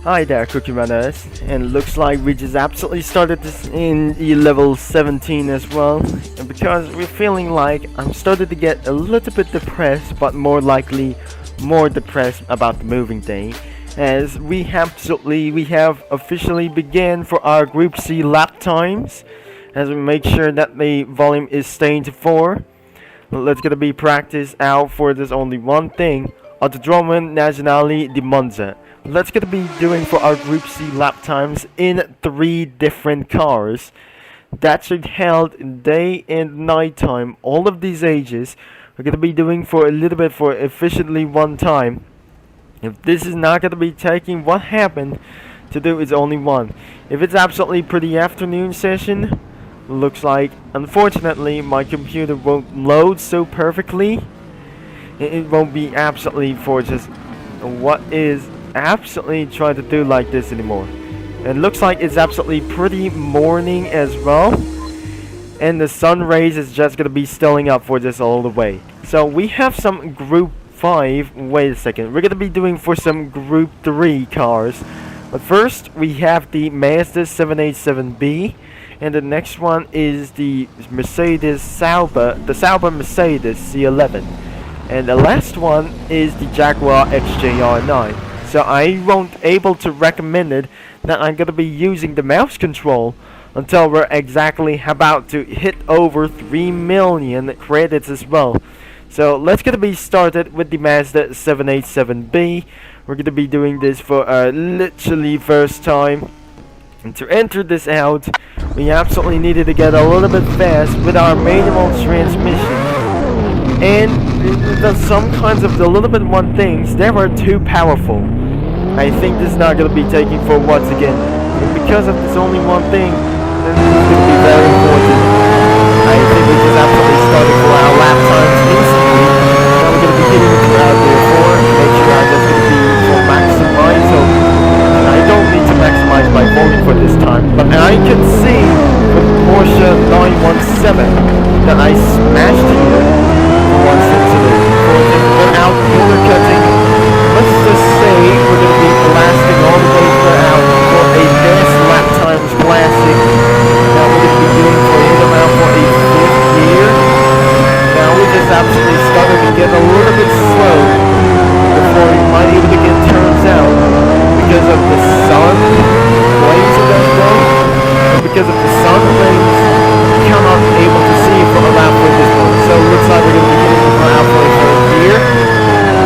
Hi there, Cookie Runners, and looks like we just absolutely started this in the level 17 as well, and because we're feeling like I'm starting to get a little bit depressed, but more likely more depressed about the moving day, as we have officially began for our Group C lap times, as we make sure that the volume is staying to 4. Let's gonna be practice out for this only one thing, Autodromo Nazionale di Monza. Let's gonna be doing for our Group C lap times in 3 different cars. That should held day and night time. All of these ages we're gonna be doing for a little bit for efficiently one time. If this is not gonna be taking, what happened to do is only one. If it's absolutely pretty afternoon session, looks like unfortunately my computer won't load so perfectly. It won't be absolutely for just what is absolutely trying to do like this anymore. It looks like it's absolutely pretty morning as well, and the sun rays is just gonna be stilling up for this all the way. So we have some Group 5. Wait a second, we're gonna be doing for some Group 3 cars, but first we have the Mazda 787B, and the next one is the Mercedes Sauber, the Sauber Mercedes C11, and the last one is the Jaguar XJR9. So I won't able to recommend it that I'm gonna be using the mouse control until we're exactly about to hit over 3 million credits as well. So let's gonna be started with the Mazda 787B. We're gonna be doing this for literally first time. And to enter this out, we absolutely needed to get a little bit fast with our manual transmission. And some kinds of the little bit one things, they were too powerful. I think this is not going to be taking for once again. And because of this only one thing, this is going to be very important. I think we just absolutely started for our lap times instantly. Now we're going to be hitting it throughout the 4. Make sure I'm just going to be for maximize. So I don't need to maximize my volume for this time. But I can see with Porsche 917 that I smashed here once into the without corner cutting. Let's just say we're going to be blasting all the way out for a fast lap times blasting. Now we're going to be doing for hit around for a 5th gear. Now we just absolutely started to get a little bit slow before we might even get turns out because of the sun blazing as well. And because of the sun rays, we cannot able to see for a lap for this one. So it looks like we're going to be hitting for out for a 4th gear.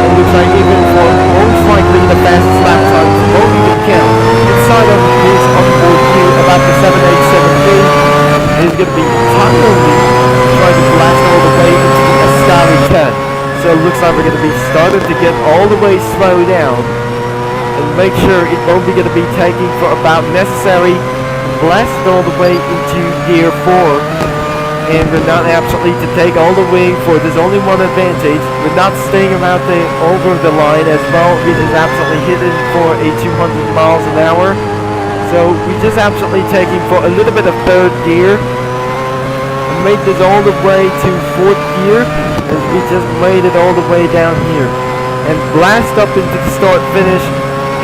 It looks like even for most likely the fastest lap times won't even count. Inside of his onboard view about the 787B is going to be totally trying to blast all the way into the Ascari 10. So it looks like we're going to be starting to get all the way slow down and make sure it won't be going to be taking for about necessary blast all the way into gear 4. And we're not absolutely to take all the way for there's only one advantage. We're not staying around over the line as well. We just absolutely hitting for a 200 miles an hour. So we just absolutely taking for a little bit of 3rd gear. And made this all the way to 4th gear. As we just made it all the way down here. And blast up into the start finish.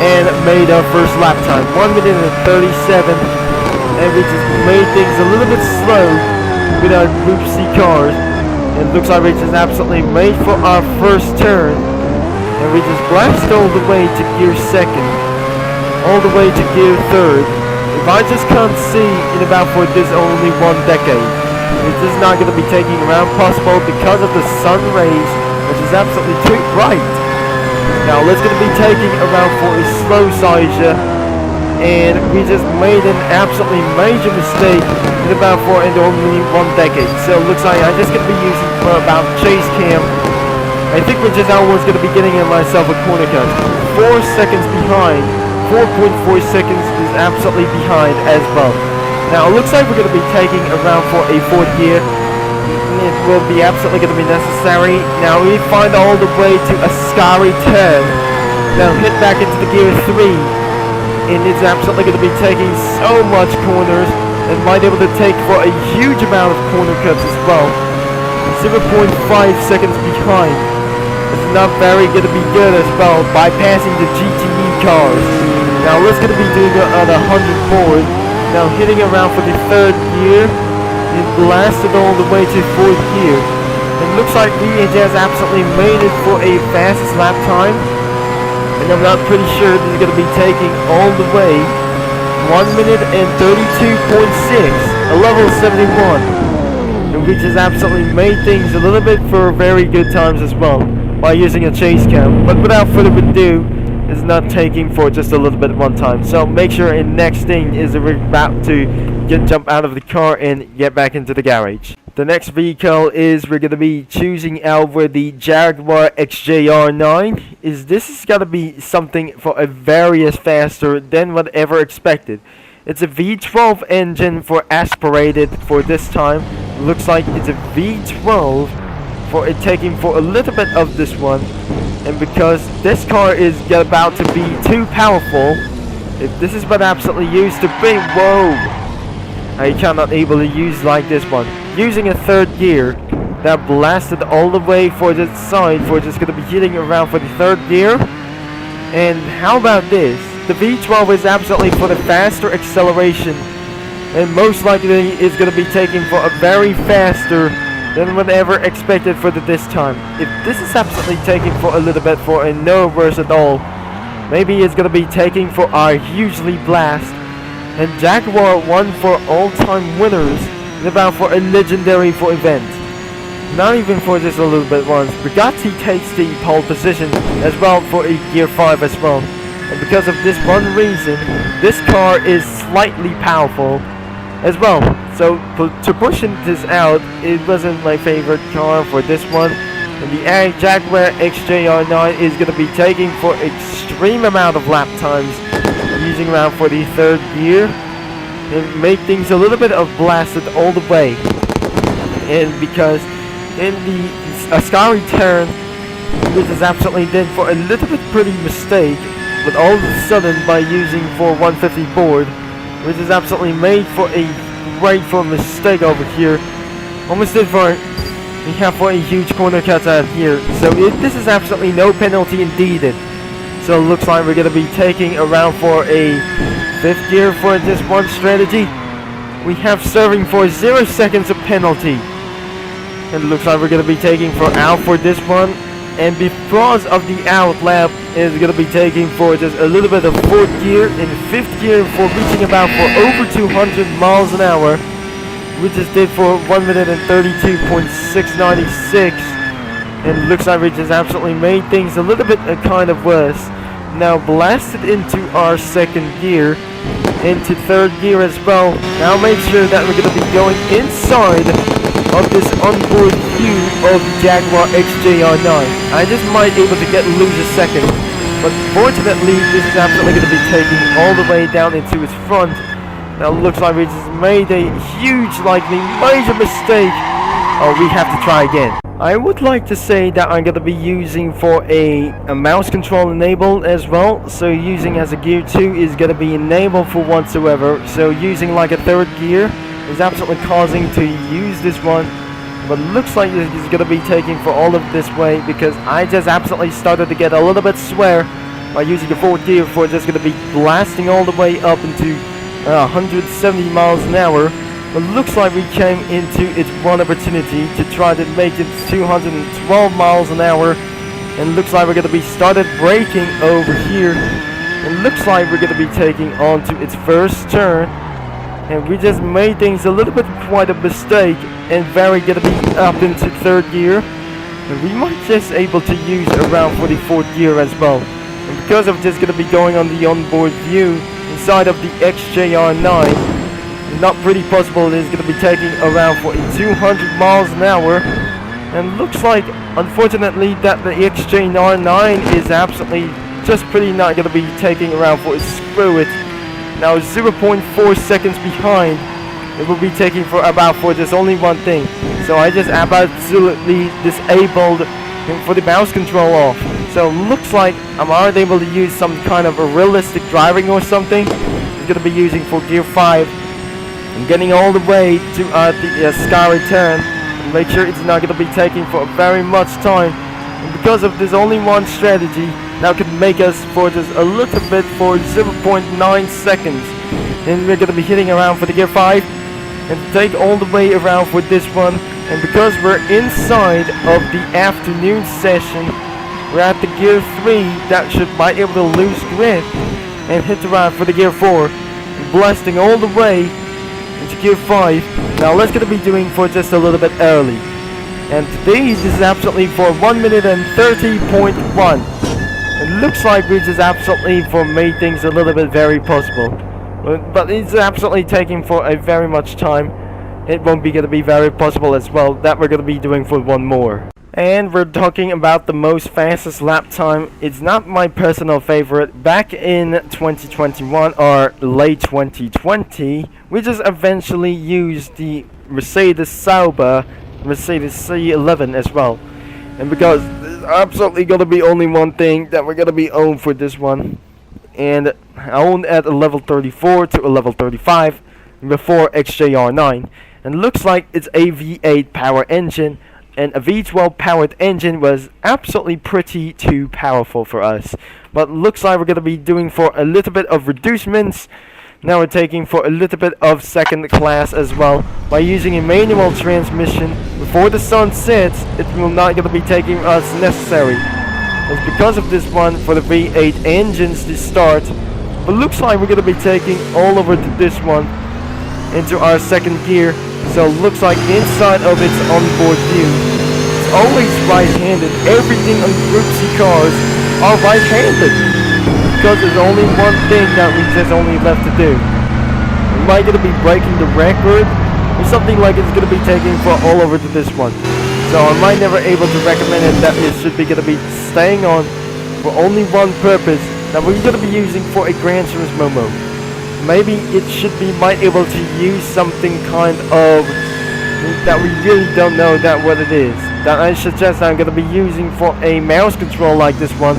And made our first lap time. 1 minute and 37. And we just made things a little bit slow with our Group C cars. It looks like we just absolutely made for our first turn, and we just blasted all the way to gear 2nd, all the way to gear 3rd. If I just can't see in about for this only 1 decade, it's just not going to be taking around possible because of the sun rays, which is absolutely too bright. Now let's going to be taking around for a slow sizer, and we just made an absolutely major mistake in about for only 1 decade. So it looks like I'm just going to be using for about chase cam. I think we're just almost going to be getting myself a corner cut. 4 seconds behind. 4.4 seconds is absolutely behind as well. Now it looks like we're going to be taking around for a 4th gear. It will be absolutely going to be necessary. Now we find all the way to Ascari 10. Now hit back into the gear 3. And it's absolutely going to be taking so much corners and might be able to take for a huge amount of corner cuts as well. 0.5 seconds behind. It's not very going to be good as well, bypassing the GTE cars. Now let's gonna be doing it at 100 board. Now hitting around for the third gear. It blasted all the way to fourth gear. It looks like we just absolutely made it for a fastest lap time. And I'm not pretty sure this is gonna be taking all the way 1 minute and 32.6, a level 71. And we just absolutely made things a little bit for very good times as well by using a chase cam. But without further ado, it's not taking for just a little bit one time. So make sure the next thing is that we're about to jump out of the car and get back into the garage. The next vehicle is we're gonna be choosing out for the Jaguar XJR9. This is gonna be something for a various faster than whatever expected. It's a V12 engine for aspirated for this time. Looks like it's a V12 for it taking for a little bit of this one. And because this car is about to be too powerful, if this is what absolutely used to be, whoa! I cannot able to use like this one. Using a third gear that blasted all the way for the side for just gonna be hitting around for the third gear. And how about this? The V12 is absolutely for the faster acceleration, and most likely is gonna be taking for a very faster than whatever expected for this time. If this is absolutely taking for a little bit for a no reverse at all, maybe it's gonna be taking for our hugely blast. And Jaguar won for all-time winners and about for a legendary for event. Not even for just a little bit once. Bugatti takes the pole position as well for a Gear 5 as well. And because of this one reason, this car is slightly powerful as well. So to pushing this out, it wasn't my favorite car for this one. And the Jaguar XJR9 is going to be taking for extreme amount of lap times, using around for the third gear, and make things a little bit of blasted all the way. And because in the Ascari turn, which is absolutely did for a little bit pretty mistake, but all of a sudden by using for 150 board, which is absolutely made for a great for mistake over here. Almost did for we have for a huge corner cut out here. So this is absolutely no penalty indeed. So it looks like we're going to be taking around for a fifth gear for this one strategy. We have serving for 0 seconds of penalty. And it looks like we're going to be taking for out for this one. And because of the out lap, is going to be taking for just a little bit of fourth gear and fifth gear for reaching about for over 200 miles an hour. We just did for 1 minute and 32.696. And it looks like we just absolutely made things a little bit kind of worse. Now blasted into our second gear, into third gear as well. Now make sure that we're going to be going inside of this onboard view of the Jaguar XJR9. I just might able to lose a second, but fortunately this is absolutely going to be taking all the way down into its front. Now it looks like we just made a huge, likely major mistake. Oh, we have to try again. I would like to say that I'm going to be using for a mouse control enabled as well. So using as a gear 2 is going to be enabled for whatsoever. So using like a third gear is absolutely causing to use this one. But it looks like it's going to be taking for all of this way, because I just absolutely started to get a little bit swear by using the fourth gear for just going to be blasting all the way up into 170 miles an hour. But looks like we came into its one opportunity to try to make it 212 miles an hour. And looks like we're going to be started braking over here. And looks like we're going to be taking on to its first turn. And we just made things a little bit quite a mistake. And very going to be up into third gear. And we might just able to use around for the fourth gear as well. And because of just going to be going on the onboard view inside of the XJR9, not pretty possible it is going to be taking around for 200 miles an hour. And looks like unfortunately that the XJ9 is absolutely just pretty not going to be taking around for screw it. Now 0.4 seconds behind, it will be taking for about for just only one thing. So I just absolutely disabled for the mouse control off. So looks like I'm already able to use some kind of a realistic driving or something. It's going to be using for gear 5. And getting all the way to the Sky turn, and make sure it's not going to be taking for very much time. And because of this only one strategy, Now could make us for just a little bit for 0.9 seconds. And we're gonna be hitting around for the gear 5 and take all the way around for this one. And because we're inside of the afternoon session, we're at the gear 3 that should might able to lose grip and hit around for the gear 4, blasting all the way into gear 5. Now let's gonna be doing for just a little bit early. And today this is absolutely for 1 minute and 30.1. It looks like we just absolutely for made things a little bit very possible. But it's absolutely taking for a very much time. It won't be gonna be very possible as well that we're gonna be doing for one more. And we're talking about the most fastest lap time. It's not my personal favorite. Back in 2021 or late 2020, we just eventually used the Mercedes Sauber Mercedes C11 as well. And because there's absolutely gonna be only one thing that we're gonna be owned for this one, and owned at a level 34 to a level 35 before XJR9. And looks like it's a V8 power engine, and a V12 powered engine was absolutely pretty too powerful for us. But looks like we're gonna be doing for a little bit of reducements. Now we're taking for a little bit of second class as well by using a manual transmission. Before the sun sets, it will not gonna be taking us necessary. It's because of this one for the V8 engines to start. But looks like we're gonna be taking all over to this one into our second gear. So looks like inside of its onboard view, it's always right-handed. Everything on Group C cars are right-handed, because there's only one thing that we just only left to do. We might gonna be breaking the record or something like it's gonna be taking for all over to this one. So I might never able to recommend it that it should be gonna be staying on for only one purpose that we're gonna be using for a Gran Turismo mode. Maybe it should be might able to use something kind of that we really don't know that what it is. That I suggest I'm gonna be using for a mouse control like this one.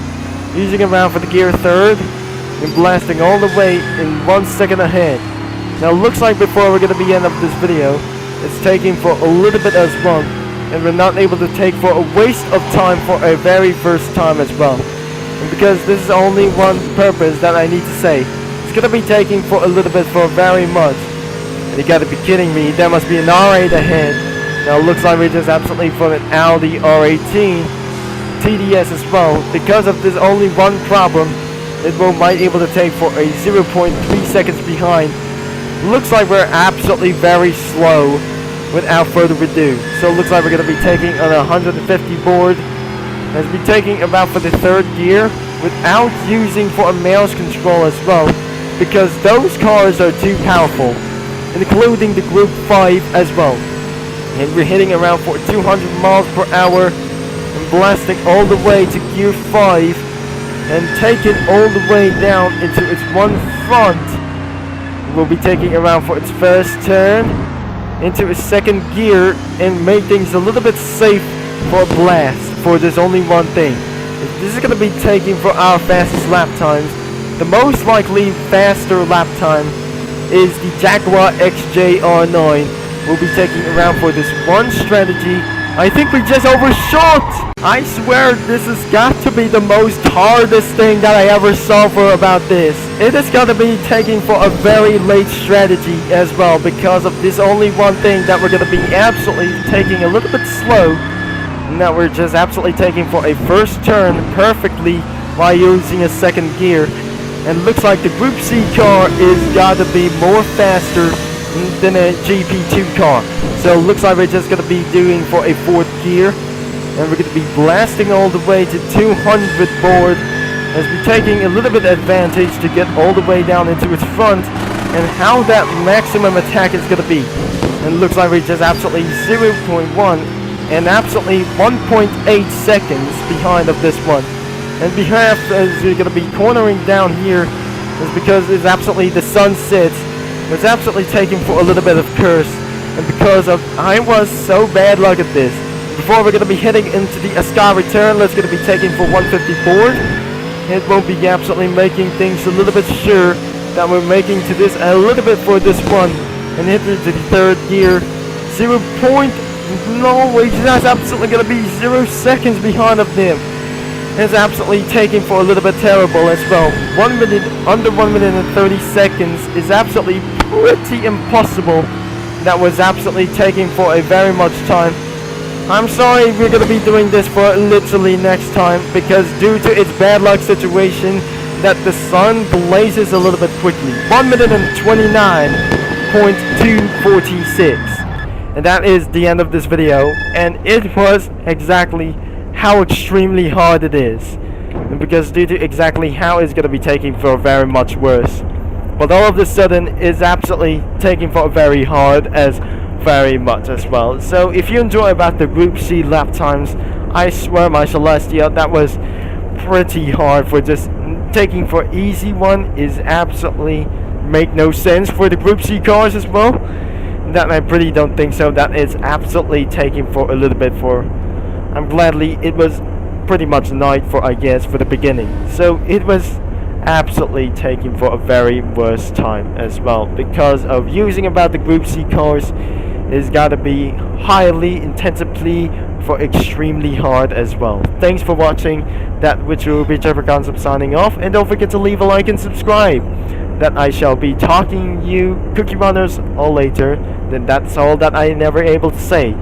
Using around for the gear 3rd and blasting all the way in 1 second ahead. Now looks like before we're gonna be end up this video, it's taking for a little bit as well, and we're not able to take for a waste of time for a very first time as well. And because this is only one purpose that I need to say, it's gonna be taking for a little bit for very much. And you gotta be kidding me, there must be an R8 ahead. Now it looks like we're just absolutely for an Audi R18 TDS as well. Because of this only one problem, it will might able to take for a 0.3 seconds behind. Looks like we're absolutely very slow without further ado. So it looks like we're gonna be taking on a 150 board. As we're taking about for the 3rd gear without using for a mouse control as well, because those cars are too powerful, including the Group 5 as well. And we're hitting around for 200 miles per hour and blasting all the way to gear 5 and taking all the way down into its one front. We'll be taking around for its first turn into its second gear and make things a little bit safe for a blast. For there's only one thing. If this is going to be taking for our fastest lap times, the most likely faster lap time is the Jaguar XJR9. We'll be taking around for this one strategy. I think we just overshot! I swear this has got to be the most hardest thing that I ever saw for about this. It is going to be taking for a very late strategy as well, because of this only one thing that we're going to be absolutely taking a little bit slow. Now we're just absolutely taking for a first turn perfectly while using a second gear. And looks like the Group C car is got to be more faster than a GP2 car. So it looks like we're just going to be doing for a 4th gear. And we're going to be blasting all the way to 200 board. As we're taking a little bit advantage to get all the way down into its front. And how that maximum attack is going to be. And it looks like we're just absolutely 0.1 and absolutely 1.8 seconds behind of this one. And behalf as we're going to be cornering down here is because it's absolutely the sunset. It's absolutely taking for a little bit of curse. And because of I was so bad luck at this. Before we're going to be heading into the Ascar return, let's going to be taking for 150 board. It won't be absolutely making things a little bit sure that we're making to this a little bit for this one. And hit into the 3rd gear. 0. No, that's absolutely going to be 0 seconds behind of them. is absolutely taking for a little bit terrible as well. 1 minute, under 1 minute and 30 seconds is absolutely pretty impossible. That was absolutely taking for a very much time. I'm sorry, we're going to be doing this for literally next time, because due to its bad luck situation that the sun blazes a little bit quickly. 1 minute and 29.246. And that is the end of this video, and it was exactly how extremely hard it is. And because due to exactly how it's going to be taking for very much worse. But all of a sudden is absolutely taking for very hard as very much as well. So if you enjoy about the Group C lap times, I swear my Celestia, that was pretty hard. For just taking for easy one is absolutely make no sense for the Group C cars as well. That I pretty don't think so. That is absolutely taking for a little bit for. I'm gladly it was pretty much night for, I guess, for the beginning. So it was absolutely taking for a very worst time as well, because of using about the Group C cars is gotta be highly intensively for extremely hard as well. Thanks for watching. That which will be Trevor Concept signing off, and don't forget to leave a like and subscribe. That I shall be talking you cookie runners all later. Then that's all that I never able to say.